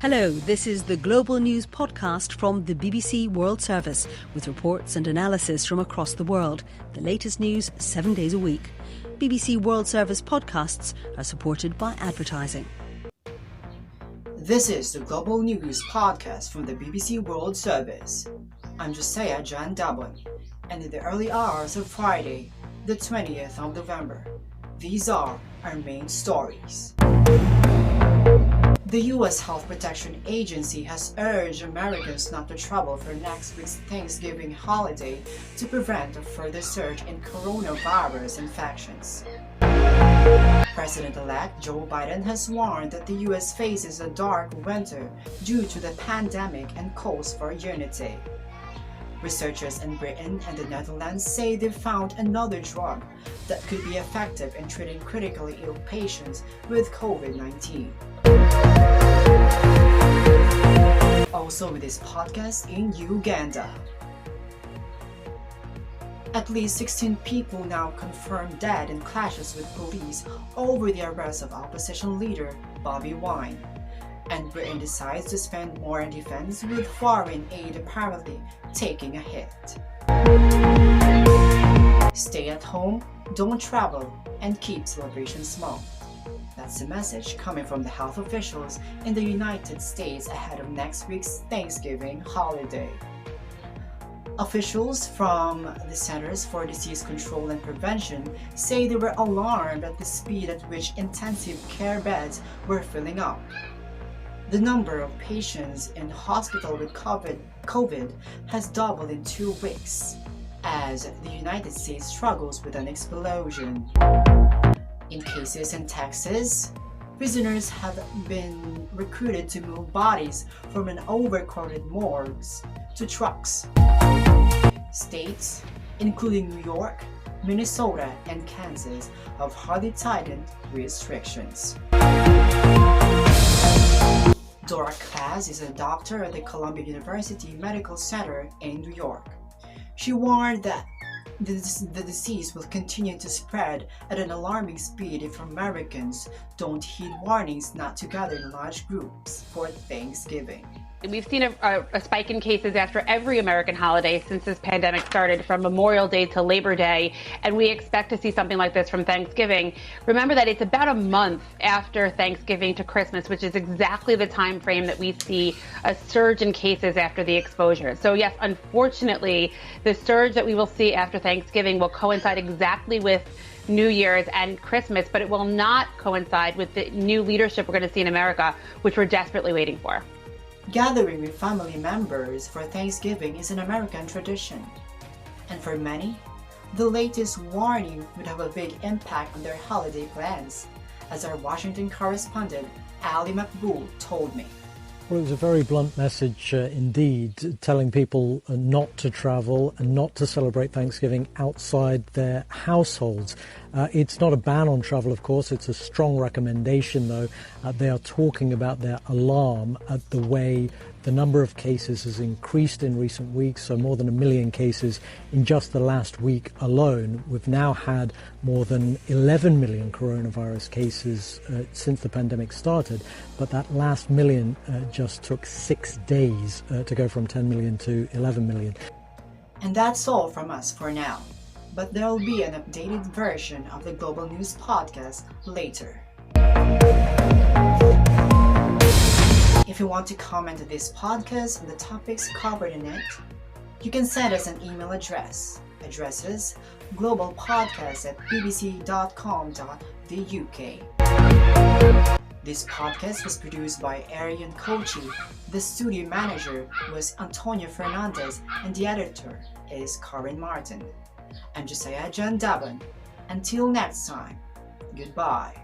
Hello, this is the Global News Podcast from the BBC World Service, with reports and analysis from across the world. The latest news 7 days a week. BBC World Service podcasts are supported by advertising. This is the Global News Podcast from the BBC World Service. I'm Josiah John Dublin, and in the early hours of Friday, the 20th of November, these are our main stories. The U.S. Health Protection Agency has urged Americans not to travel for next week's Thanksgiving holiday to prevent a further surge in coronavirus infections. President-elect Joe Biden has warned that the U.S. faces a dark winter due to the pandemic and calls for unity. Researchers in Britain and the Netherlands say they've found another drug that could be effective in treating critically ill patients with COVID-19. Also with this podcast in Uganda. At least 16 people now confirmed dead in clashes with police over the arrest of opposition leader Bobi Wine. And Britain decides to spend more on defense, with foreign aid apparently taking a hit. Stay at home, don't travel, and keep celebrations small. That's the message coming from the health officials in the United States ahead of next week's Thanksgiving holiday. Officials from the Centers for Disease Control and Prevention say they were alarmed at the speed at which intensive care beds were filling up. The number of patients in hospital with COVID has doubled in 2 weeks, as the United States struggles with an explosion. In cases in Texas, prisoners have been recruited to move bodies from an overcrowded morgues to trucks. States, including New York, Minnesota, and Kansas, have hardly tightened restrictions. Dora Class is a doctor at the Columbia University Medical Center in New York. She warned that the disease will continue to spread at an alarming speed if Americans don't heed warnings not to gather in large groups for Thanksgiving. We've seen a spike in cases after every American holiday since this pandemic started, from Memorial Day to Labor Day, and we expect to see something like this from Thanksgiving. Remember that it's about a month after Thanksgiving to Christmas, which is exactly the time frame that we see a surge in cases after the exposure. So yes, unfortunately, the surge that we will see after Thanksgiving will coincide exactly with New Year's and Christmas, but it will not coincide with the new leadership we're going to see in America, which we're desperately waiting for. Gathering with family members for Thanksgiving is an American tradition, and for many, the latest warning would have a big impact on their holiday plans, as our Washington correspondent Ali Makboul told me. Well, it was a very blunt message indeed, telling people not to travel and not to celebrate Thanksgiving outside their households. It's not a ban on travel, of course. It's a strong recommendation, though. They are talking about their alarm at the way the number of cases has increased in recent weeks, so more than 1 million cases in just the last week alone. We've now had more than 11 million coronavirus cases since the pandemic started, but that last million just took 6 days to go from 10 million to 11 million. And that's all from us for now, but there'll be an updated version of the Global News Podcast later. If you want to comment on this podcast and the topics covered in it, you can send us an email address. Address is globalpodcast@bbc.com.uk. This podcast was produced by Arian Kochi. The studio manager was Antonio Fernandez, and the editor is Corinne Martin. I'm Josiah John Dublin. Until next time, goodbye.